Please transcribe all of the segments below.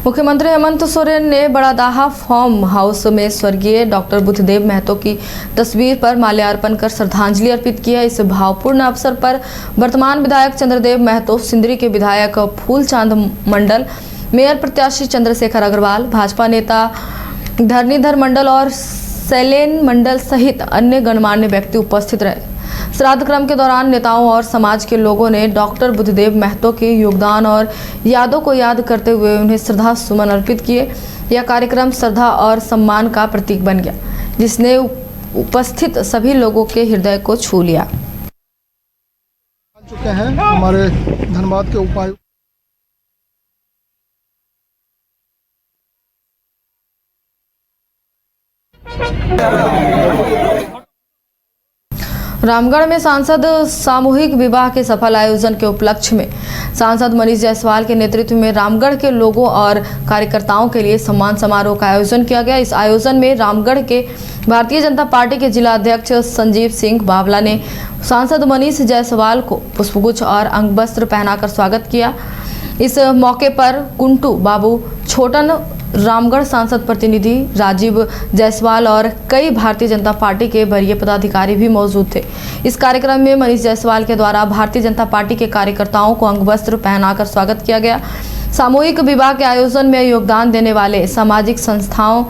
मुख्यमंत्री हेमंत सोरेन ने बड़ादाहा farm house में स्वर्गीय डॉक्टर बुद्धदेव महतो की तस्वीर पर माल्यार्पण कर श्रद्धांजलि अर्पित की है। इस भावपूर्ण अवसर पर वर्तमान विधायक चंद्रदेव महतो, सिंदरी के विधायक फूलचांद मंडल, मेयर प्रत्याशी चंद्रशेखर अग्रवाल, भाजपा नेता धरणीधर मंडल और शैलेन मंडल सहित अन्य गणमान्य व्यक्ति उपस्थित रहे। श्राद्ध क्रम के दौरान नेताओं और समाज के लोगों ने डॉक्टर बुद्धदेव महतो के योगदान और यादों को याद करते हुए उन्हें श्रद्धा सुमन अर्पित किए। यह कार्यक्रम श्रद्धा और सम्मान का प्रतीक बन गया, जिसने उपस्थित सभी लोगों के हृदय को छू लिया। चुके हैं हमारे धनबाद के उपायुक्त रामगढ़ में सांसद सामूहिक विवाह के सफल आयोजन के उपलक्ष्य में सांसद मनीष जायसवाल के नेतृत्व में रामगढ़ के लोगों और कार्यकर्ताओं के लिए सम्मान समारोह का आयोजन किया गया। इस आयोजन में रामगढ़ के भारतीय जनता पार्टी के जिला अध्यक्ष संजीव सिंह बावला ने सांसद मनीष जायसवाल को पुष्पगुच्छ और अंगवस्त्र पहनाकर स्वागत किया। इस मौके पर कुंटू बाबू छोटन, रामगढ़ सांसद प्रतिनिधि राजीव जायसवाल और कई भारतीय जनता पार्टी के वरीय पदाधिकारी भी मौजूद थे। इस कार्यक्रम में मनीष जायसवाल के द्वारा भारतीय जनता पार्टी के कार्यकर्ताओं को अंगवस्त्र पहनाकर स्वागत किया गया। सामूहिक विवाह के आयोजन में योगदान देने वाले सामाजिक संस्थाओं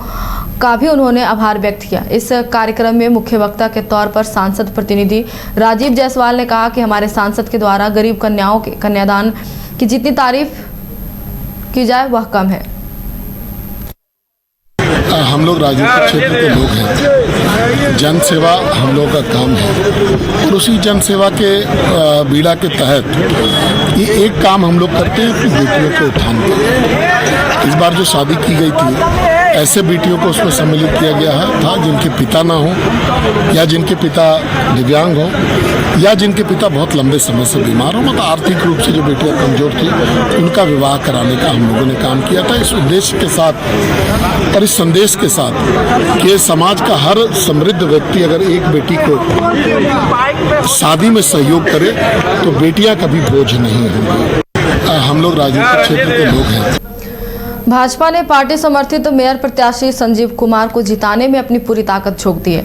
का भी उन्होंने आभार व्यक्त किया। इस कार्यक्रम में मुख्य वक्ता के तौर पर सांसद प्रतिनिधि राजीव जायसवाल ने कहा कि हमारे सांसद के द्वारा गरीब कन्याओं के कन्यादान की जितनी तारीफ की जाए वह कम है। हम लोग राजनीतिक क्षेत्र के लोग हैं, जन सेवा हम लोग का काम है और उसी जन सेवा के बीड़ा के तहत ये एक काम हम लोग करते हैं कि बेटियों के उत्थान के। इस बार जो शादी की गई थी, ऐसे बेटियों को उसमें सम्मिलित किया गया था जिनके पिता ना हो या जिनके पिता दिव्यांग हो या जिनके पिता बहुत लंबे समय से बीमार हो, मतलब आर्थिक रूप से जो बेटियां कमजोर थी, उनका विवाह कराने का हम लोगों ने काम किया था। इस उद्देश्य के साथ और इस संदेश के साथ कि समाज का हर समृद्ध व्यक्ति अगर एक बेटी को शादी में सहयोग करे तो बेटियां कभी बोझ नहीं होंगी। हम लोग राजनीतिक क्षेत्र के लोग हैं। भाजपा ने पार्टी समर्थित मेयर प्रत्याशी संजीव कुमार को जिताने में अपनी पूरी ताकत झोंक दी है।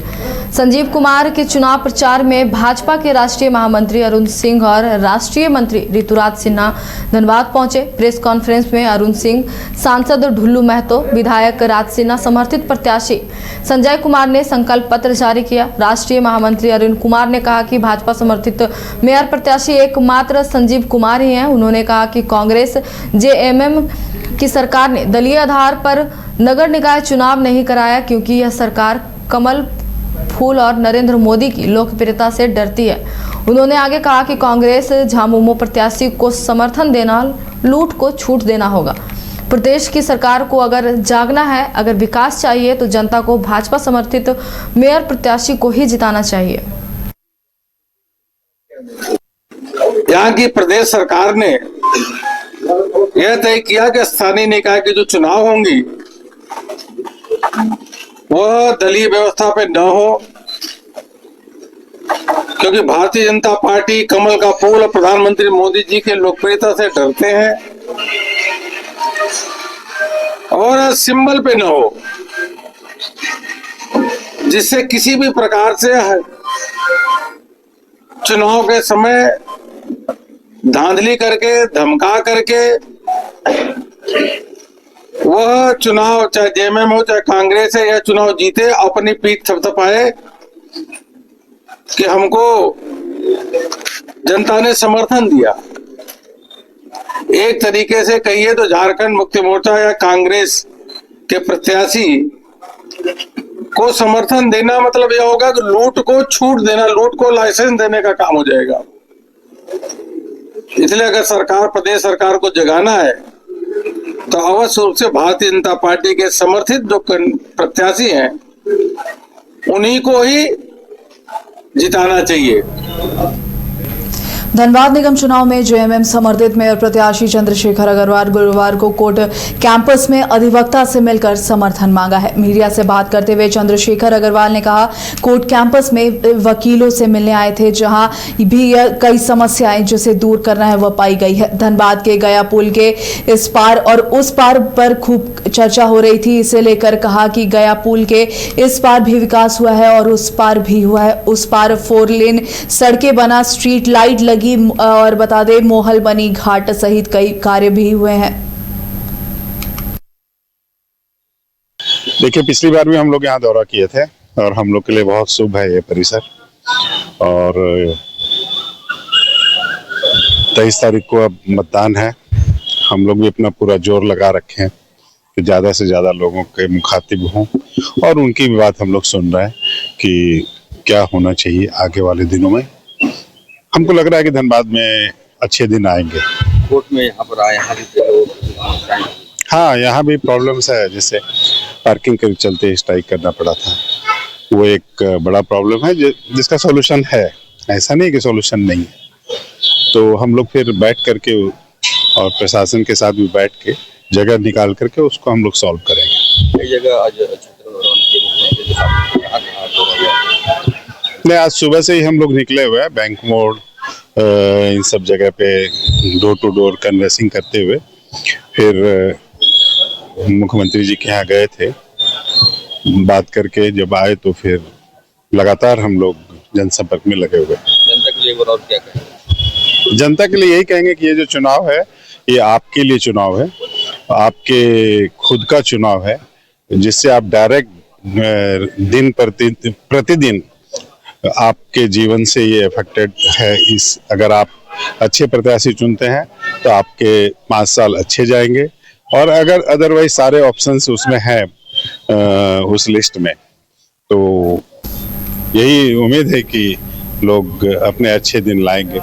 संजीव कुमार के चुनाव प्रचार में भाजपा के राष्ट्रीय महामंत्री अरुण सिंह और राष्ट्रीय मंत्री ऋतुराज सिन्हा धनबाद पहुंचे। प्रेस कॉन्फ्रेंस में अरुण सिंह, सांसद ढुल्लू महतो, विधायक राज सिन्हा समर्थित प्रत्याशी संजय कुमार ने संकल्प पत्र जारी किया। राष्ट्रीय महामंत्री अरुण कुमार ने कहा कि भाजपा समर्थित मेयर प्रत्याशी एकमात्र संजीव कुमार ही हैं। उन्होंने कहा कि कांग्रेस जेएमएम की सरकार ने दलीय आधार पर नगर निकाय चुनाव नहीं कराया, क्योंकि यह सरकार कमल फूल और नरेंद्र मोदी की लोकप्रियता से डरती है। उन्होंने आगे कहा कि कांग्रेस झामुमो प्रत्याशी को समर्थन देना लूट को छूट देना होगा। प्रदेश की सरकार को अगर जागना है, अगर विकास चाहिए, तो जनता को भाजपा समर्थित मेयर प्रत्याशी को ही जिताना चाहिए। यहाँ की प्रदेश सरकार ने यह तय किया कि स्थानीय निकाय के जो चुनाव होंगी वह दलीय व्यवस्था पे न हो, क्योंकि भारतीय जनता पार्टी कमल का फूल और प्रधानमंत्री मोदी जी के लोकप्रियता से डरते हैं, और सिंबल पे न हो, जिससे किसी भी प्रकार से चुनाव के समय धांधली करके, धमका करके वह चुनाव, चाहे जेएमएम हो चाहे कांग्रेस है, यह चुनाव जीते, अपनी पीठ थपथपाए कि हमको जनता ने समर्थन दिया। एक तरीके से कहिए तो झारखंड मुक्ति मोर्चा या कांग्रेस के प्रत्याशी को समर्थन देना मतलब यह होगा कि लूट को छूट देना, लूट को लाइसेंस देने का काम हो जाएगा। इसलिए अगर सरकार, प्रदेश सरकार को जगाना है तो अवश्य रूप से भारतीय जनता पार्टी के समर्थित जो प्रत्याशी हैं उन्हीं को ही जिताना चाहिए। धनबाद निगम चुनाव में जेएमएम समर्थित मेयर प्रत्याशी चंद्रशेखर अग्रवाल गुरुवार को कोर्ट कैंपस में अधिवक्ता से मिलकर समर्थन मांगा है। मीडिया से बात करते हुए चंद्रशेखर अग्रवाल ने कहा, कोर्ट कैंपस में वकीलों से मिलने आए थे, जहां भी कई समस्याएं जिसे दूर करना है वह पाई गई है। धनबाद के गया पुल के इस पार और उस पार पर खूब चर्चा हो रही थी। इसे लेकर कहा कि गया पुल के इस पार भी विकास हुआ है और उस पार भी हुआ है। उस पार 4 लेन सड़कें बना, स्ट्रीट लाइट लगी और बता दें मोहल बनी, घाट सहित कई कार्य भी हुए हैं। देखिए, पिछली बार भी हम लोग यहाँ दौरा किए थे और हम लोग के लिए बहुत शुभ है ये परिसर। और 23 तारीख को अब मतदान है। हम लोग भी अपना पूरा जोर लगा रखे हैं कि ज़्यादा से ज़्यादा लोगों के मुखातिब हों और उनकी भी बात हम लोग सुन रहे हैं कि क्या होना चाहिए आगे वाले दिनों में। हमको लग रहा है कि धनबाद में अच्छे दिन आएंगे। कोर्ट में यहाँ पर आए, यहाँ भी लोग, हाँ, यहाँ भी प्रॉब्लम्स है, जैसे पार्किंग के चलते स्ट्राइक करना पड़ा था। वो एक बड़ा प्रॉब्लम है जिसका सॉल्यूशन है, ऐसा नहीं कि सॉल्यूशन नहीं है। तो हम लोग फिर बैठ करके और प्रशासन के साथ भी बैठ के जगह निकाल करके उसको हम लोग सॉल्व करेंगे। कई जगह आज नहीं, आज सुबह से ही हम लोग निकले हुए हैं, बैंक मोड़ इन सब जगह पे डोर टू डोर कन्वेंसिंग करते हुए। फिर मुख्यमंत्री जी के यहाँ गए थे, बात करके जब आए तो फिर लगातार हम लोग जनसंपर्क में लगे हुए। जनता के लिए और क्या कहें? जनता के लिए यही कहेंगे कि ये जो चुनाव है ये आपके लिए चुनाव है, आपके खुद का चुनाव है, जिससे आप डायरेक्ट दिन प्रतिदिन आपके जीवन से ये अफेक्टेड है। अगर आप अच्छे प्रत्याशी चुनते हैं तो आपके 5 साल अच्छे जाएंगे, और अगर अदरवाइज सारे ऑप्शंस उसमें हैं उस लिस्ट में, तो यही उम्मीद है कि लोग अपने अच्छे दिन लाएंगे।